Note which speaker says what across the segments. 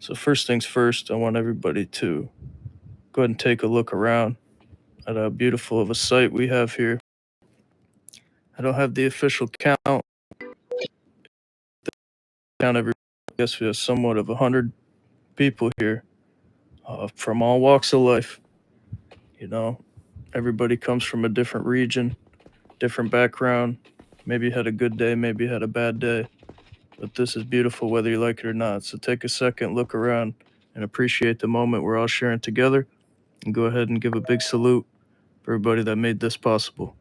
Speaker 1: So, first things first, I want everybody to go ahead and take a look around at how beautiful of a site we have here. I don't have the official count. Every, I guess we have somewhat of 100 people here from all walks of life. You know, everybody comes from a different region, different background. Maybe you had a good day, maybe you had a bad day, but this is beautiful whether you like it or not. So take a second, look around, and appreciate the moment we're all sharing together. And go ahead and give a big salute for everybody that made this possible.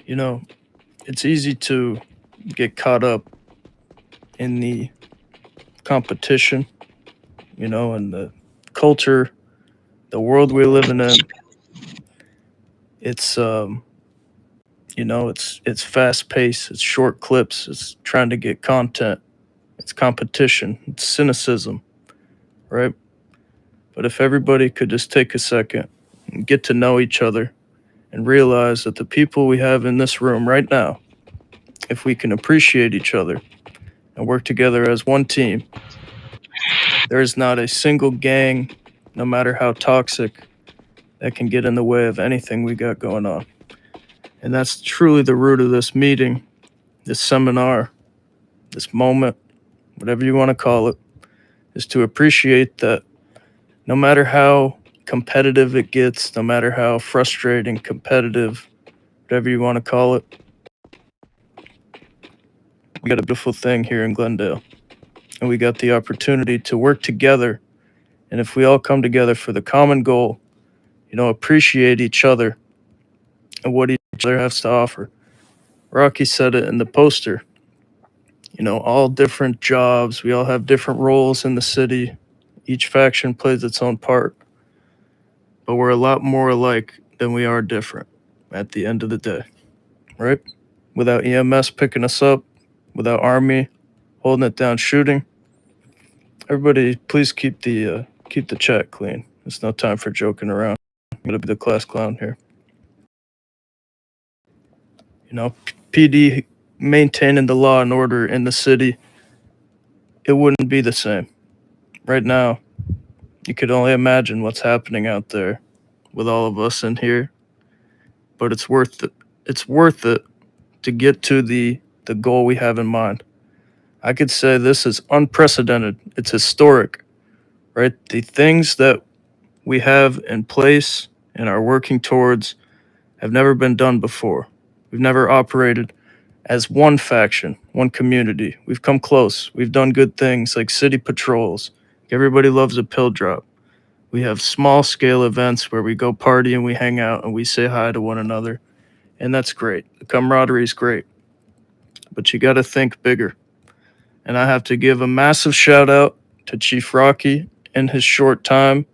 Speaker 1: You know, it's easy to get caught up in the competition, and the culture, the world we're living in. It's it's fast paced, it's short clips, it's trying to get content, it's competition, it's cynicism, right? But if everybody could just take a second and get to know each other and realize that the people we have in this room right now, if we can appreciate each other and work together as one team, there is not a single gang, no matter how toxic, that can get in the way of anything we got going on. And that's truly the root of this meeting, this seminar, this moment, whatever you want to call it, is to appreciate that no matter how competitive it gets, no matter how frustrating, competitive, whatever you want to call it, we got a beautiful thing here in Glendale. And we got the opportunity to work together. And if we all come together for the common goal, appreciate each other and what each other has to offer. Rocky said it in the poster. All different jobs, we all have different roles in the city. Each faction plays its own part, but we're a lot more alike than we are different at the end of the day, right? Without EMS picking us up, without Army holding it down shooting, everybody please keep the chat clean. It's no time for joking around. I'm gonna be the class clown here. PD maintaining the law and order in the city, it wouldn't be the same. Right now, you could only imagine what's happening out there with all of us in here, but it's worth it. It's worth it to get to the goal we have in mind. I could say this is unprecedented. It's historic, right? The things that we have in place and are working towards have never been done before. We've never operated as one faction, one community. We've come close. We've done good things like city patrols. Everybody loves a pill drop. We have small scale events where we go party and we hang out and we say hi to one another. And that's great. The camaraderie is great. But you got to think bigger. And I have to give a massive shout out to Chief Rocky. In his short time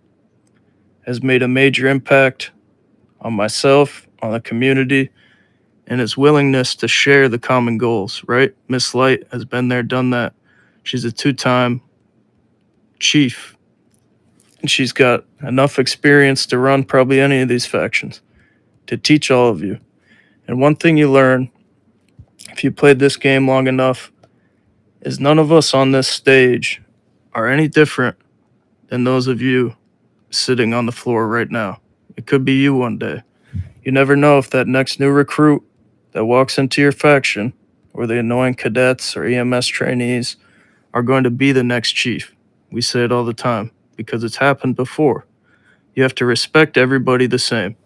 Speaker 1: has made a major impact on myself, on the community, and his willingness to share the common goals, right? Miss Light has been there, done that. She's a two-time chief, and she's got enough experience to run probably any of these factions, to teach all of you. And one thing you learn, if you played this game long enough, is none of us on this stage are any different than those of you sitting on the floor right now. It could be you one day. You never know if that next new recruit that walks into your faction, or the annoying cadets or EMS trainees, are going to be the next chief. We say it all the time because it's happened before. You have to respect everybody the same.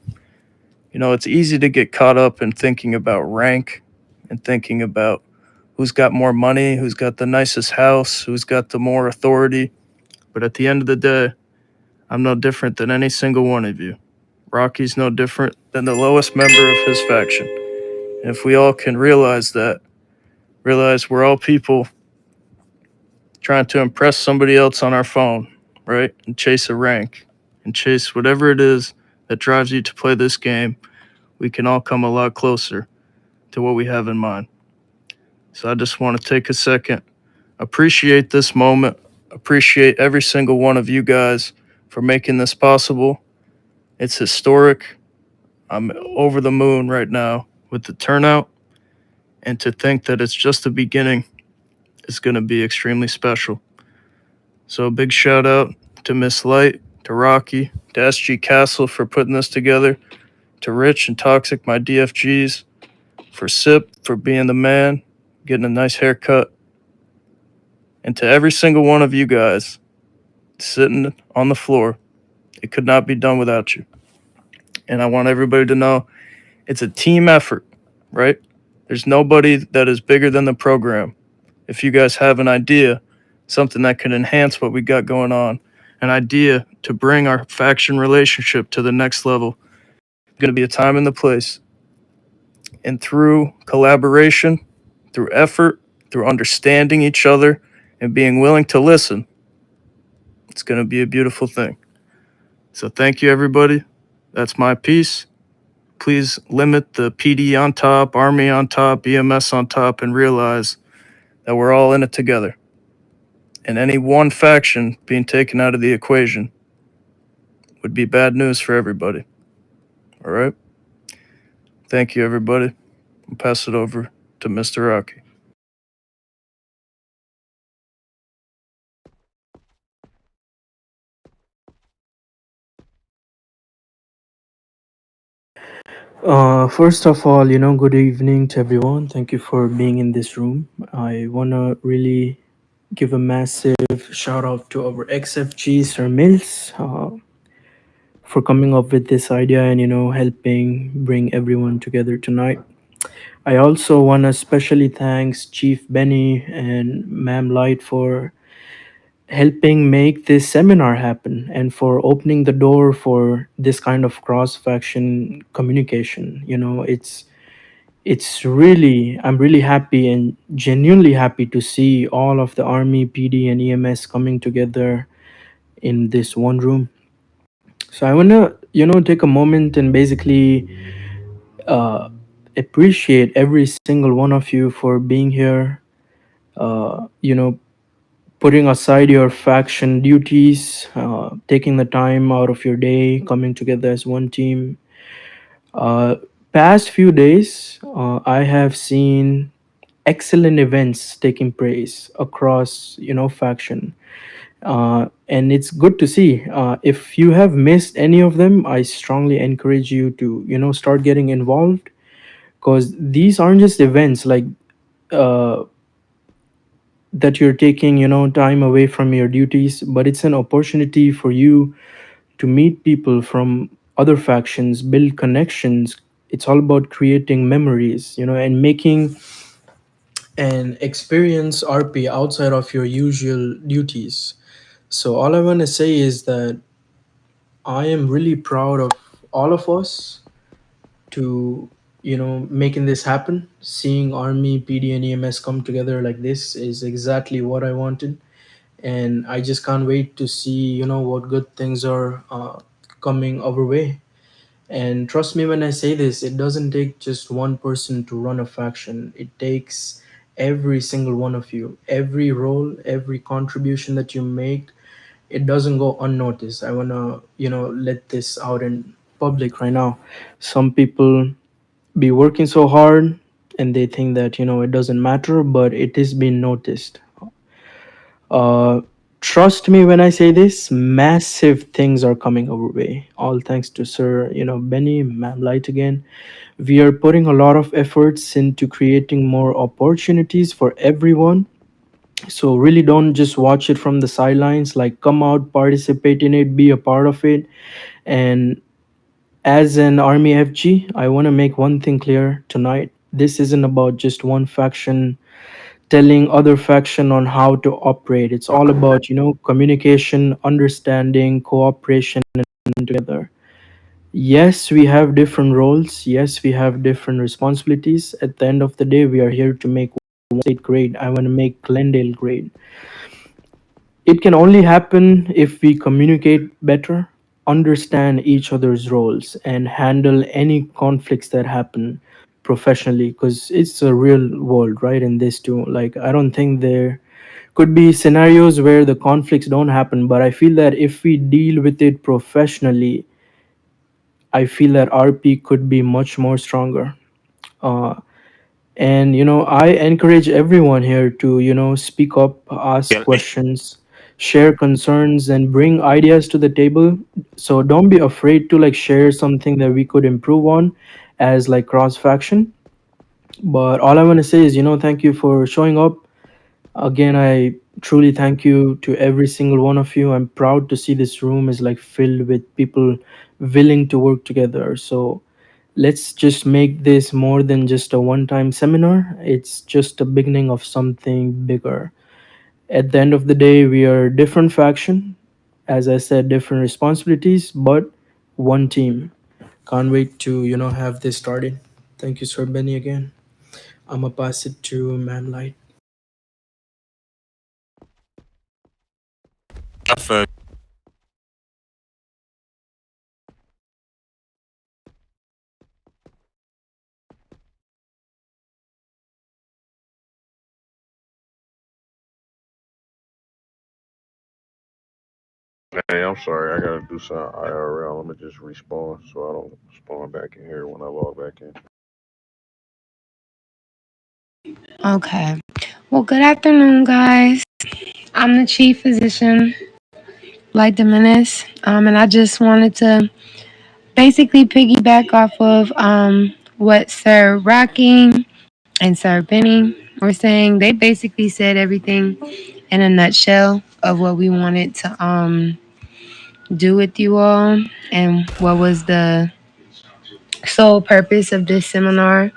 Speaker 1: It's easy to get caught up in thinking about rank and thinking about who's got more money, who's got the nicest house, who's got the more authority. But at the end of the day, I'm no different than any single one of you. Rocky's no different than the lowest member of his faction. And if we all can realize that, realize we're all people trying to impress somebody else on our phone, right? And chase a rank and chase whatever it is that drives you to play this game, we can all come a lot closer to what we have in mind. So I just want to take a second, appreciate this moment, appreciate every single one of you guys for making this possible. It's historic. I'm over the moon right now with the turnout, and to think that it's just the beginning is going to be extremely special. So, a big shout out to Miss Light, to Rocky, to SG Castle for putting this together, to Rich and Toxic, my DFGs, for Sip for being the man, getting a nice haircut, and to every single one of you guys sitting on the floor. It could not be done without you. And I want everybody to know it's a team effort, right? There's nobody that is bigger than the program. If you guys have an idea, something that can enhance what we got going on, an idea to bring our faction relationship to the next level, there's going to be a time and the place. And through collaboration, through effort, through understanding each other, and being willing to listen, it's going to be a beautiful thing. So thank you, everybody. That's my piece. Please limit the PD on top, Army on top, EMS on top, and realize that we're all in it together. And any one faction being taken out of the equation would be bad news for everybody. All right? Thank you, everybody. I'll pass it over to Mr. Rocky.
Speaker 2: First of all, good evening to everyone. Thank you for being in this room. I want to really give a massive shout out to our XFG, Sir Mills, for coming up with this idea and, helping bring everyone together tonight. I also want to especially thanks Chief Benny and Ma'am Light for helping make this seminar happen and for opening the door for this kind of cross faction communication. It's really, I'm really happy and genuinely happy to see all of the Army, PD, and EMS coming together in this one room. So I want to, take a moment and basically uh, appreciate every single one of you for being here, uh, you know, putting aside your faction duties, taking the time out of your day, coming together as one team. Uh, Past few days, I have seen excellent events taking place across faction, and it's good to see. If you have missed any of them, I strongly encourage you to start getting involved, because these aren't just events like uh, that you're taking time away from your duties, but it's an opportunity for you to meet people from other factions, build connections. It's all about creating memories, and making and experience RP outside of your usual duties. So all I want to say is that I am really proud of all of us to making this happen. Seeing Army, PD, and EMS come together like this is exactly what I wanted, and I just can't wait to see what good things are coming our way. And trust me when I say this, it doesn't take just one person to run a faction. It takes every single one of you. Every role, every contribution that you make, it doesn't go unnoticed. I want to, let this out in public right now. Some people be working so hard and they think that, it doesn't matter, but it is being noticed. Uh, Trust me when I say this, massive things are coming our way. All thanks to Sir, Benny, Ma'am Light again. We are putting a lot of efforts into creating more opportunities for everyone. So really don't just watch it from the sidelines. Like, come out, participate in it, be a part of it. And as an Army FG, I want to make one thing clear tonight. This isn't about just one faction telling other faction on how to operate. It's all about communication, understanding, cooperation, and together. Yes, we have different roles. Yes, we have different responsibilities. At the end of the day, we are here to make one state great. I want to make Glendale great. It can only happen if we communicate better, understand each other's roles, and handle any conflicts that happen professionally, because it's a real world, right? In this too, like, I don't think there could be scenarios where the conflicts don't happen, but I feel that if we deal with it professionally, I feel that RP could be much more stronger. Uh, and I encourage everyone here to speak up, ask
Speaker 3: Yeah, let me.
Speaker 2: questions, share concerns, and bring ideas to the table. So don't be afraid to like share something that we could improve on as like cross faction. But all I want to say is thank you for showing up. Again, I truly thank you to every single one of you. I'm proud to see this room is like filled with people willing to work together. So let's just make this more than just a one time seminar. It's just a beginning of something bigger. At the end of the day, we are different faction, as I said, different responsibilities, but one team. Can't wait to have this started. Thank you, Sir Benny, again. I'm gonna pass it to Manlight.
Speaker 3: I
Speaker 4: Hey, I'm sorry. I gotta do some IRL. Let me just respawn so I don't spawn back in here when I log back in.
Speaker 5: Okay. Well, good afternoon, guys. I'm the chief physician, Light Dominus, and I just wanted to basically piggyback off of what Sir Rocky and Sir Benny were saying. They basically said everything in a nutshell of what we wanted to do with you all and what was the sole purpose of this seminar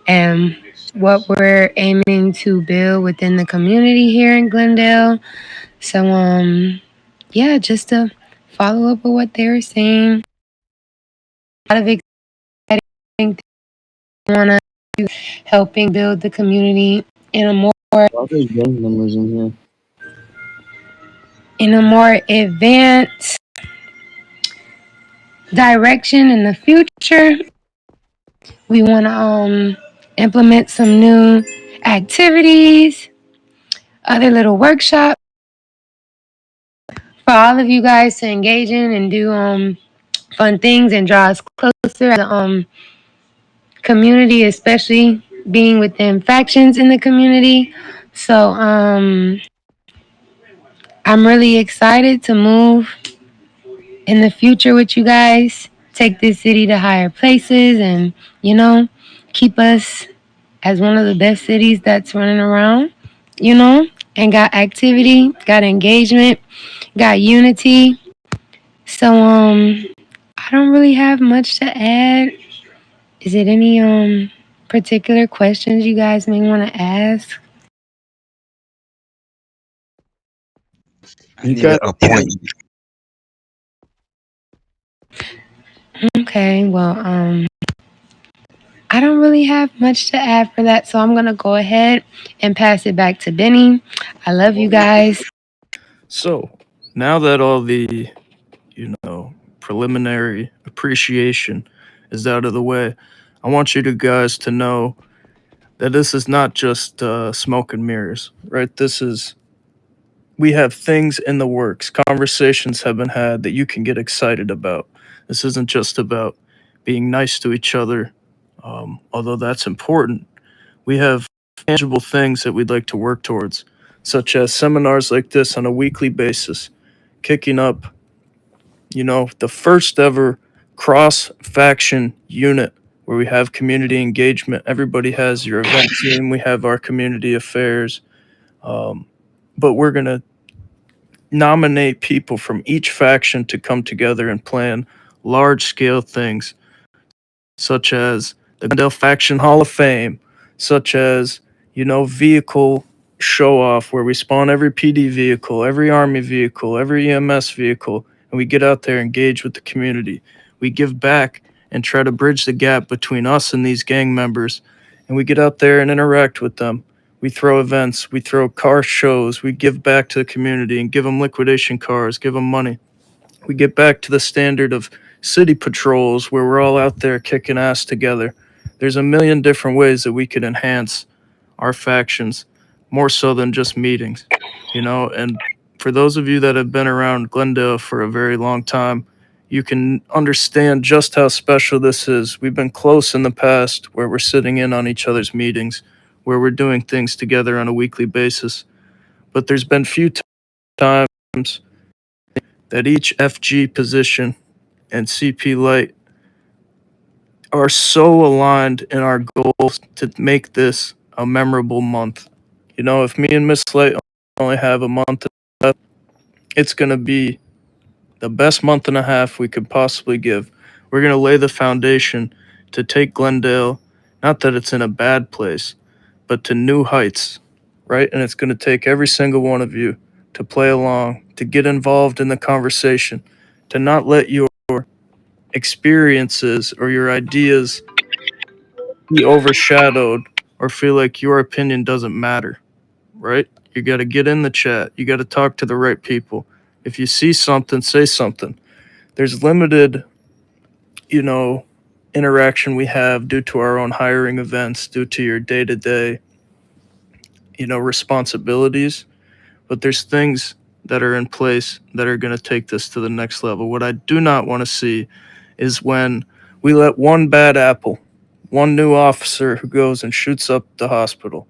Speaker 5: and what we're aiming to build within the community here in Glendale. So, yeah, just to follow up with what they were saying. A lot of exciting things I want to helping build the community in a more
Speaker 6: All those gang members in here.
Speaker 5: advanced direction in the future. We want to implement some new activities, other little workshops for all of you guys to engage in and do fun things and draw us closer as a community, especially being within factions in the community. So I'm really excited to move in the future with you guys, take this city to higher places and, keep us as one of the best cities that's running around, and got activity, got engagement, got unity. So I don't really have much to add. Is it any particular questions you guys may want to ask?
Speaker 3: I
Speaker 6: You
Speaker 3: need
Speaker 6: got
Speaker 3: a point.
Speaker 5: Okay, well, I don't really have much to add for that, so I'm gonna go ahead and pass it back to Benny. I love you guys.
Speaker 1: So now that all the, preliminary appreciation is out of the way, I want you to guys to know that this is not just smoke and mirrors, right? We have things in the works. Conversations have been had that you can get excited about. This isn't just about being nice to each other, although that's important. We have tangible things that we'd like to work towards, such as seminars like this on a weekly basis, kicking up, the first ever cross faction unit where we have community engagement. Everybody has your event team, we have our community affairs, but we're going to nominate people from each faction to come together and plan large scale things such as the Glendale Faction Hall of Fame, such as, vehicle show off where we spawn every PD vehicle, every Army vehicle, every EMS vehicle, and we get out there and engage with the community. We give back and try to bridge the gap between us and these gang members, and we get out there and interact with them. We throw events, we throw car shows, we give back to the community and give them liquidation cars, give them money. We get back to the standard of city patrols where we're all out there kicking ass together. There's a million different ways that we could enhance our factions more so than just meetings, and for those of you that have been around Glendale for a very long time, you can understand just how special this is. We've been close in the past where we're sitting in on each other's meetings, where we're doing things together on a weekly basis. But there's been few times that each FG position and CP Light are so aligned in our goals to make this a memorable month. You know, if me and Miss Light only have a month left, it's going to be the best month and a half we could possibly give. We're going to lay the foundation to take Glendale, not that it's in a bad place, but to new heights, right? And it's going to take every single one of you to play along, to get involved in the conversation, to not let your experiences or your ideas be overshadowed or feel like your opinion doesn't matter, right? You got to get in the chat. You got to talk to the right people. If you see something, say something. There's limited, you know, interaction we have due to our own hiring events, due to your day to day, responsibilities. But there's things that are in place that are going to take this to the next level. What I do not want to see is when we let one bad apple, one new officer who goes and shoots up the hospital,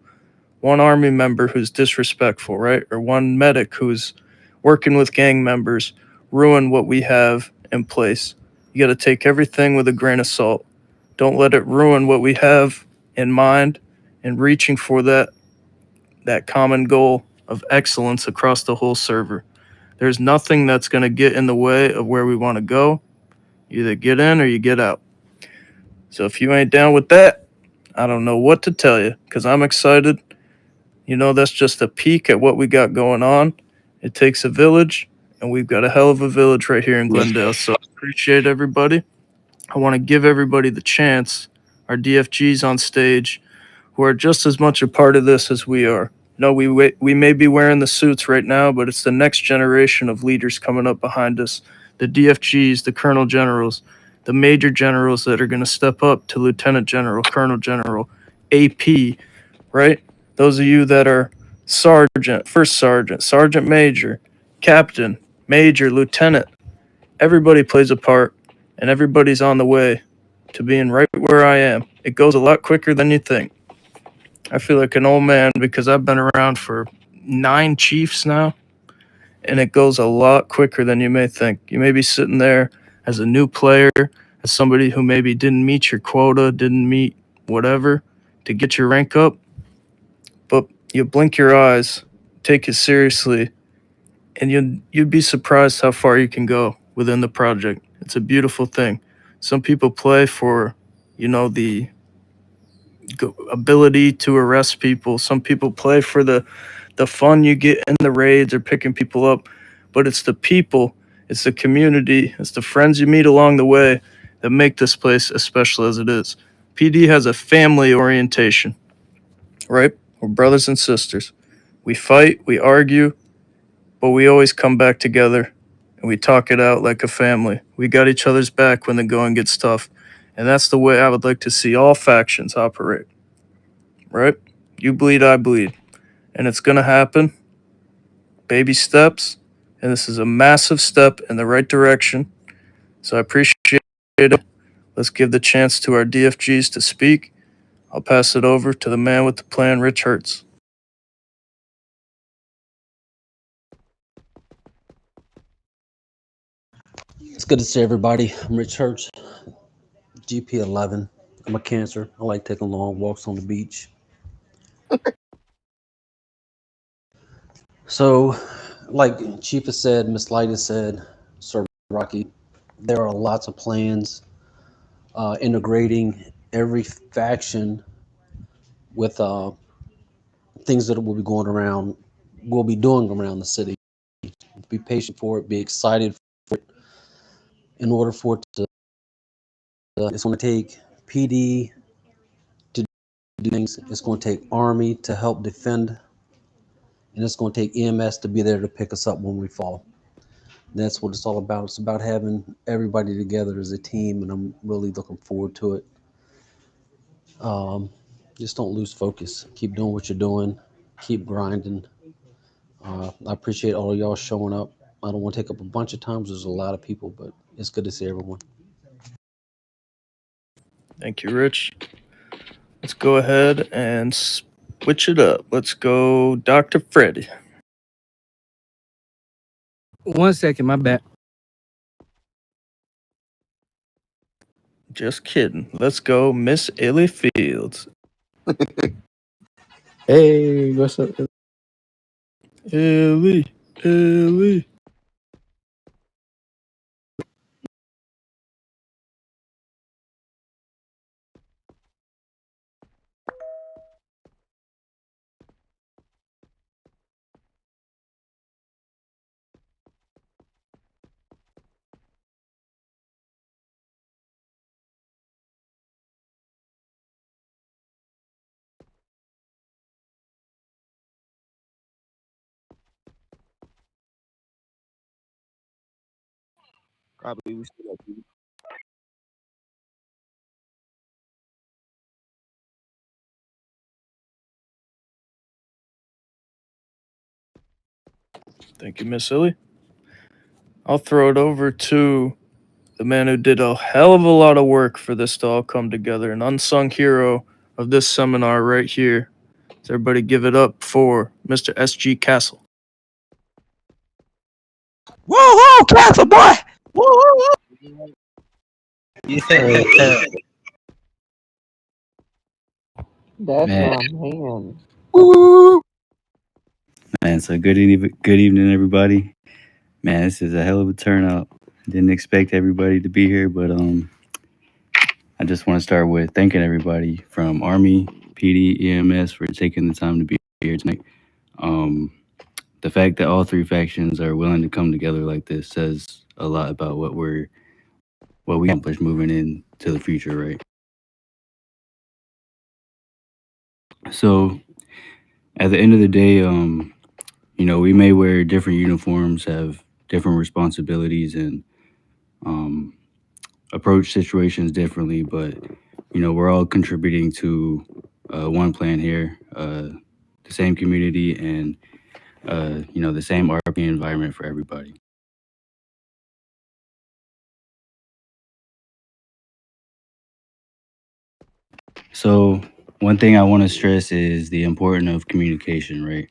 Speaker 1: one army member who's disrespectful, right? Or one medic who's working with gang members ruin what we have in place. You got to take everything with a grain of salt. Don't let it ruin what we have in mind and reaching for that common goal of excellence across the whole server. There's nothing that's going to get in the way of where we want to go. You either get in or you get out. So if you ain't down with that, I don't know what to tell you because I'm excited. That's just a peek at what we got going on. It takes a village, and we've got a hell of a village right here in Glendale. So I appreciate everybody. I want to give everybody the chance, our DFGs on stage, who are just as much a part of this as we are. We may be wearing the suits right now, but it's the next generation of leaders coming up behind us. The DFGs, the Colonel Generals, the Major Generals that are going to step up to Lieutenant General, Colonel General, AP, right? Those of you that are Sergeant, First Sergeant, Sergeant Major, Captain, Major, Lieutenant, everybody plays a part and everybody's on the way to being right where I am. It goes a lot quicker than you think. I feel like an old man because I've been around for 9 chiefs now, and it goes a lot quicker than you may think. You may be sitting there as a new player, as somebody who maybe didn't meet your quota, didn't meet whatever to get your rank up, but you blink your eyes, take it seriously, and you'd be surprised how far you can go within the project. It's a beautiful thing. Some people play for, the ability to arrest people. Some people play for the fun you get in the raids or picking people up, but it's the people, it's the community, it's the friends you meet along the way that make this place as special as it is. PD has a family orientation, right? We're brothers and sisters. We fight, we argue, but we always come back together and we talk it out like a family. We got each other's back when the going gets tough. And that's the way I would like to see all factions operate, right? You bleed, I bleed. And it's going to happen. Baby steps. And this is a massive step in the right direction. So I appreciate it. Let's give the chance to our DFGs to speak. I'll pass it over to the man with the plan, Rich Hertz.
Speaker 3: It's good to see everybody. I'm Rich Hertz, GP11. I'm a Cancer. I like taking long walks on the beach. So, like Chief has said, Miss Light has said, Sir Rocky, there are lots of plans integrating every faction with things that will be going around, will be doing around the city. Be patient for it, be excited for it. In order for it to, it's going to take PD to do things. It's going to take Army to help defend, and it's going to take EMS to be there to pick us up when we fall. And that's what it's all about. It's about having everybody together as a team, and I'm really looking forward to it. Just don't lose focus. Keep doing what you're doing. Keep grinding. I appreciate all of y'all showing up. I don't want to take up a bunch of time. There's a lot of people, but it's good to see everyone.
Speaker 1: Thank you, Rich. Let's go ahead and switch it up. Let's go Dr. Freddy.
Speaker 7: 1 second, my bad.
Speaker 1: Just kidding. Let's go Miss Illy Fields.
Speaker 6: Hey, what's up?
Speaker 1: Illy.
Speaker 6: Probably we still got people.
Speaker 1: Thank you, Miss Illy. I'll throw it over to the man who did a hell of a lot of work for this to all come together, an unsung hero of this seminar right here. Let's everybody give it up for Mr. S.G. Castle.
Speaker 7: Woo-hoo, Castle boy!
Speaker 6: Yeah. That's
Speaker 8: Man,
Speaker 6: my man.
Speaker 7: Woo!
Speaker 8: man. So good evening, everybody. Man, this is a hell of a turnout. Didn't expect everybody to be here, but I just want to start with thanking everybody from Army, PD, EMS for taking the time to be here tonight. The fact that all three factions are willing to come together like this says a lot about what we accomplish moving into the future, right? So at the end of the day, we may wear different uniforms, have different responsibilities, and approach situations differently, but we're all contributing to one plan here, the same community, and the same RP environment for everybody. So one thing I want to stress is the importance of communication, right?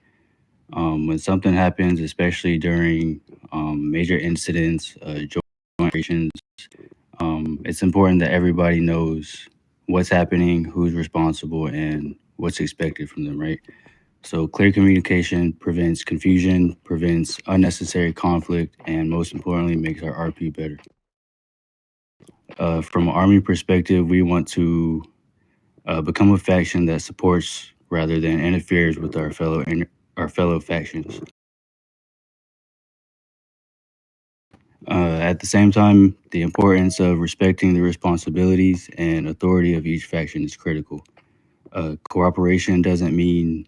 Speaker 8: When something happens, especially during major incidents, joint operations, it's important that everybody knows what's happening, who's responsible, and what's expected from them, right? So clear communication prevents confusion, prevents unnecessary conflict, and most importantly, makes our RP better. From an Army perspective, we want to become a faction that supports rather than interferes with our fellow factions. At the same time, the importance of respecting the responsibilities and authority of each faction is critical. Cooperation doesn't mean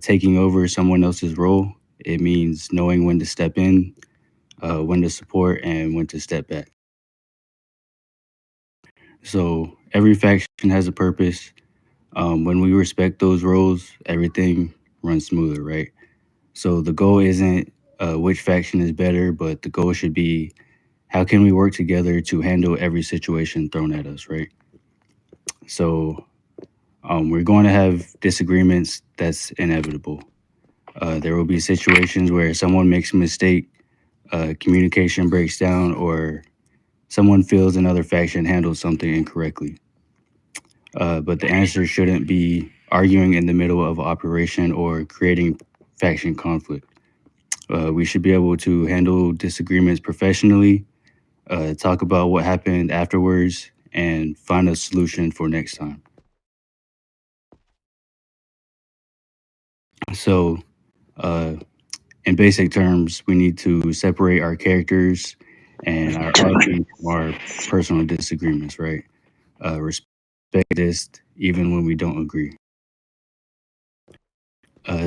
Speaker 8: taking over someone else's role. It means knowing when to step in, when to support, and when to step back. So every faction has a purpose. When we respect those roles, everything runs smoother, right? So the goal isn't which faction is better, but the goal should be how can we work together to handle every situation thrown at us, right? So we're going to have disagreements. That's inevitable. There will be situations where someone makes a mistake, communication breaks down, or someone feels another faction handles something incorrectly. But the answer shouldn't be arguing in the middle of operation or creating faction conflict. We should be able to handle disagreements professionally, talk about what happened afterwards, and find a solution for next time. So, in basic terms, we need to separate our characters and our RP from our personal disagreements, right? Respect this even when we don't agree.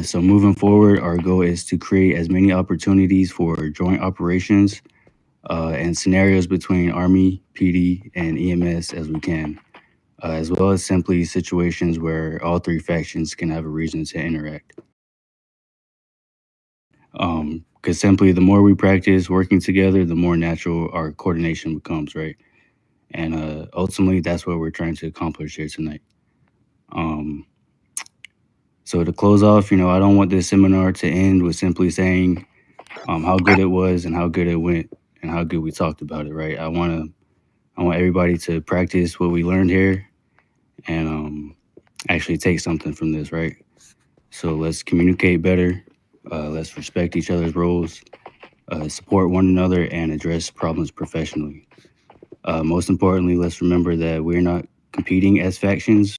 Speaker 8: So moving forward, our goal is to create as many opportunities for joint operations and scenarios between Army, PD, and EMS as we can, as well as simply situations where all three factions can have a reason to interact. because simply the more we practice working together, the more natural our coordination becomes, right? And ultimately, that's what we're trying to accomplish here tonight. Um, so to close off, I don't want this seminar to end with simply saying how good it was and how good it went and how good we talked about it, right? I want everybody to practice what we learned here and actually take something from this, right? So let's communicate better. Let's respect each other's roles, support one another, and address problems professionally. Most importantly, let's remember that we're not competing as factions.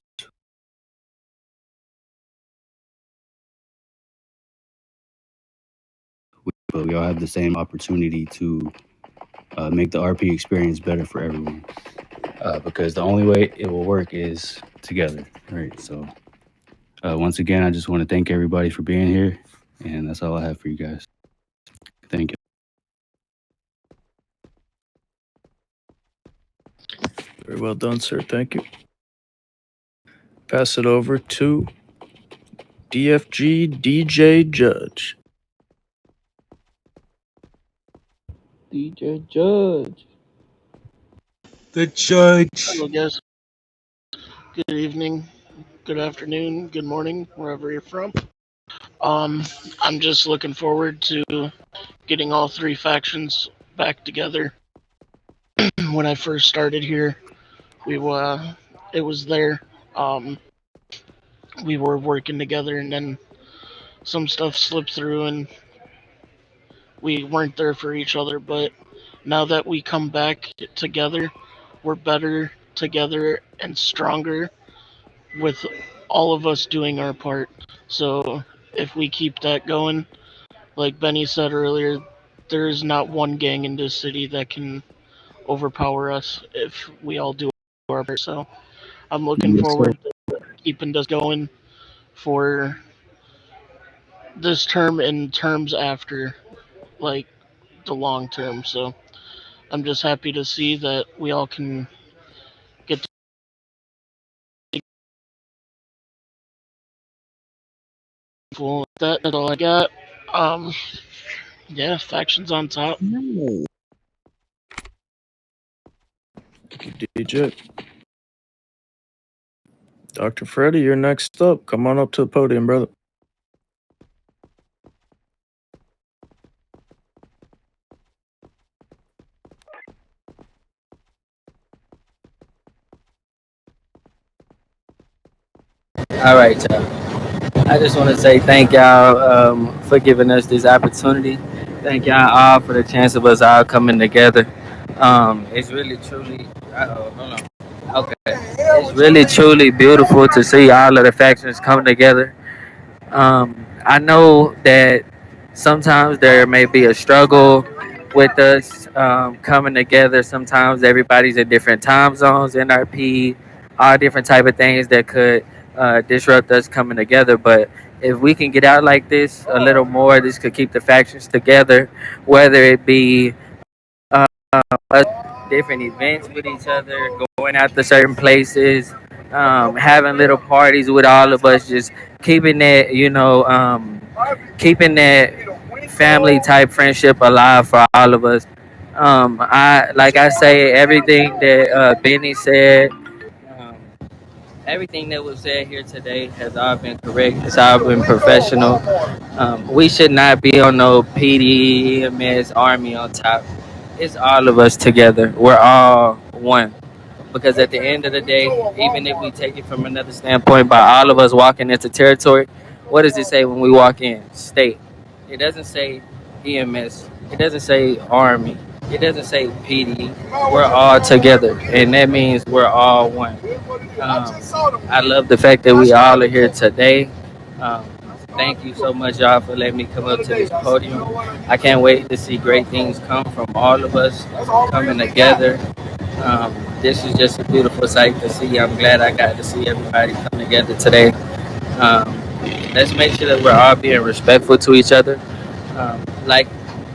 Speaker 8: But we all have the same opportunity to make the RP experience better for everyone. Because the only way it will work is together, right? So once again, I just want to thank everybody for being here, and that's all I have for you guys. Thank you.
Speaker 1: Very well done, sir. Thank you. Pass it over to DFG DJ Judge.
Speaker 6: DJ Judge.
Speaker 7: The judge.
Speaker 9: Hello, guys. Good evening, good afternoon, good morning, wherever you're from. I'm just looking forward to getting all three factions back together. When I first started here, it was there. We were working together, and then some stuff slipped through, and we weren't there for each other. But now that we come back together, we're better together and stronger with all of us doing our part. So if we keep that going, like Benny said earlier, there is not one gang in this city that can overpower us if we all do our part. So I'm looking
Speaker 3: Yes, sir.
Speaker 9: forward to keeping this going for this term and terms after, like the long term. So I'm just happy to see that we all can get full. That's all I got. Yeah, factions on top.
Speaker 1: Thank you, DJ. Dr. Freddy, you're next up. Come on up to the podium, brother.
Speaker 6: All right, y'all. I just want to say thank y'all for giving us this opportunity. Thank y'all all for the chance of us all coming together. It's really truly. Hold on. Okay. It's really truly beautiful to see all of the factions come together. I know that sometimes there may be a struggle with us coming together. Sometimes everybody's in different time zones, NRP, all different type of things that could disrupt us coming together. But if we can get out like this a little more, this could keep the factions together, whether it be us different events with each other, going out to certain places, having little parties with all of us, just keeping that, keeping that family type friendship alive for all of us. I say everything that Benny said. Everything that was said here today has all been correct. It's all been professional. We should not be on no PD, EMS, Army on top. It's all of us together. We're all one. Because at the end of the day, even if we take it from another standpoint, by all of us walking into territory, what does it say when we walk in? State. It doesn't say EMS. It doesn't say Army. It doesn't say PD. We're all together, and that means we're all one. I love the fact that we all are here today. Um, Thank you so much, y'all, for letting me come up to this podium. I can't wait to see great things come from all of us coming together. This is just a beautiful sight to see. I'm glad I got to see everybody come together today. Um, let's make sure that we're all being respectful to each other. Um, like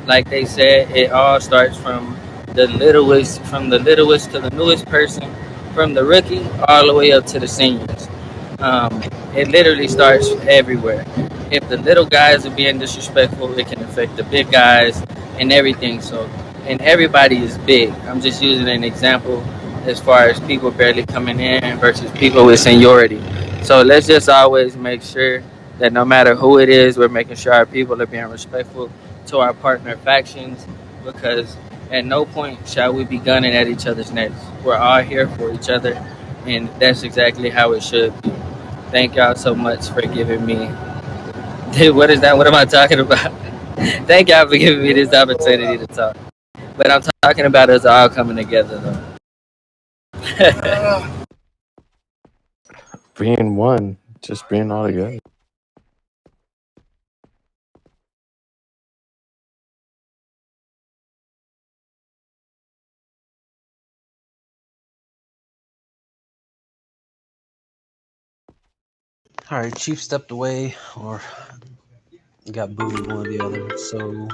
Speaker 6: like they said, it all starts from the littlest to the newest person, from the rookie all the way up to the seniors. It literally starts everywhere. if the little guys are being disrespectful, it can affect the big guys and everything. So, and everybody is big. I'm just using an example as far as people barely coming in versus people with seniority. So let's just always make sure that no matter who it is, we're making sure our people are being respectful to our partner factions, because at no point shall we be gunning at each other's necks. We're all here for each other, and that's exactly how it should be. Thank y'all so much for giving me. What is that? What am I talking about? Thank y'all for giving me this opportunity to talk. But I'm talking about us all coming together, though.
Speaker 10: Being one, just being all together.
Speaker 3: All right, Chief stepped away or got booted, one or the other. So,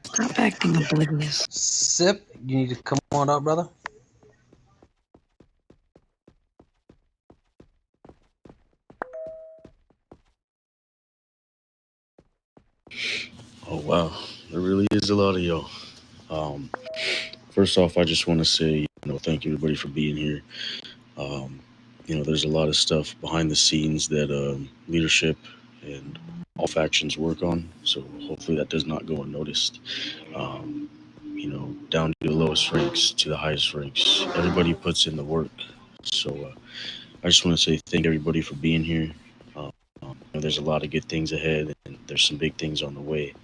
Speaker 5: Stop acting oblivious.
Speaker 3: Sip, you need to come on up, brother.
Speaker 11: Oh wow, there really is a lot of y'all. Um, First off, I just want to say, thank you everybody for being here. Um, there's a lot of stuff behind the scenes that leadership and all factions work on. So hopefully that does not go unnoticed. Um, Down to the lowest ranks to the highest ranks, everybody puts in the work. So I just want to say thank everybody for being here. There's a lot of good things ahead, and there's some big things on the way.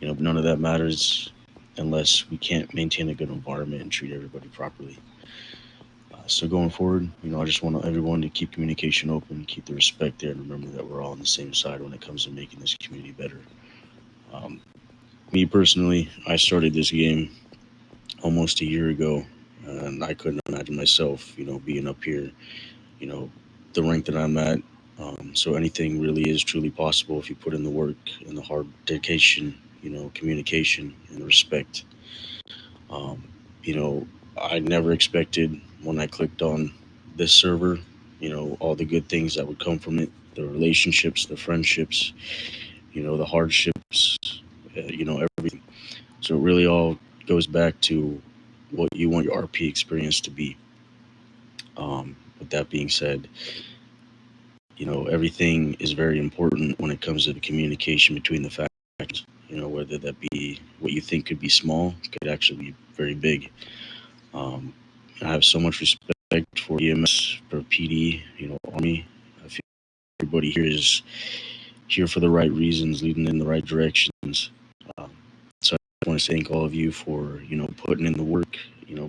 Speaker 11: But none of that matters unless we can't maintain a good environment and treat everybody properly. So going forward, I just want everyone to keep communication open, keep the respect there, and remember that we're all on the same side when it comes to making this community better. Um, Me personally, I started this game almost a year ago, and I couldn't imagine myself, being up here, you know, the rank that I'm at. So anything really is truly possible if you put in the work and the hard dedication, communication and respect. Um, I never expected when I clicked on this server, all the good things that would come from it, the relationships, the friendships, the hardships, everything. So it really all goes back to what you want your RP experience to be. With that being said, everything is very important when it comes to the communication between the factions. Whether that be what you think could be small, could actually be very big. Um, I have so much respect for EMS, for PD, Army. I feel everybody here is here for the right reasons, leading in the right directions. Um, so I want to thank all of you for, putting in the work,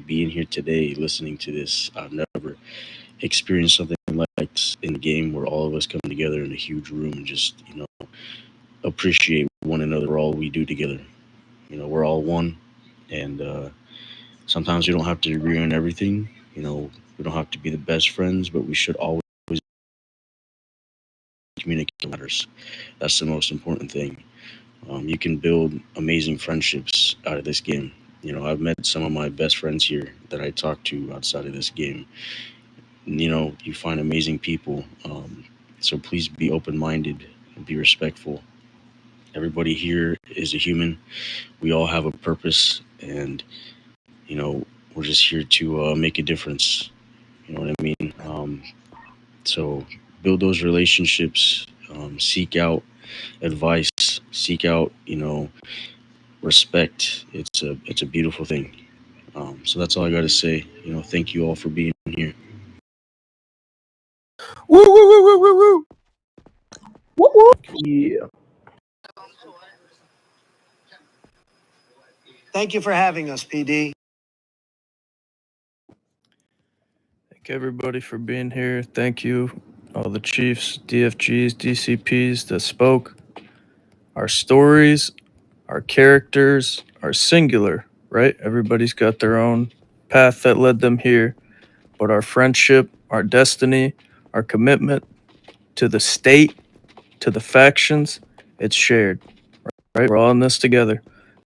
Speaker 11: being here today, listening to this. I've never experienced something like this in the game where all of us come together in a huge room and just, appreciate one another, all we do together. We're all one. And sometimes we don't have to agree on everything. We don't have to be the best friends, but we should always communicate matters. That's the most important thing. You can build amazing friendships out of this game. I've met some of my best friends here that I talk to outside of this game. You find amazing people. So please be open minded and be respectful. Everybody here is a human. We all have a purpose, and, we're just here to make a difference. You know what I mean? So build those relationships, seek out advice, seek out, respect. It's a beautiful thing. So that's all I got to say. Thank you all for being here.
Speaker 10: Woo, woo, woo, woo, woo, woo.
Speaker 2: Whoop, whoop. Yeah.
Speaker 12: Thank you for having us, PD.
Speaker 1: Thank everybody for being here. Thank you, all the chiefs, DFGs, DCPs that spoke. Our stories, our characters are singular, right? Everybody's got their own path that led them here. But our friendship, our destiny, our commitment to the state, to the factions, it's shared, right? We're all in this together.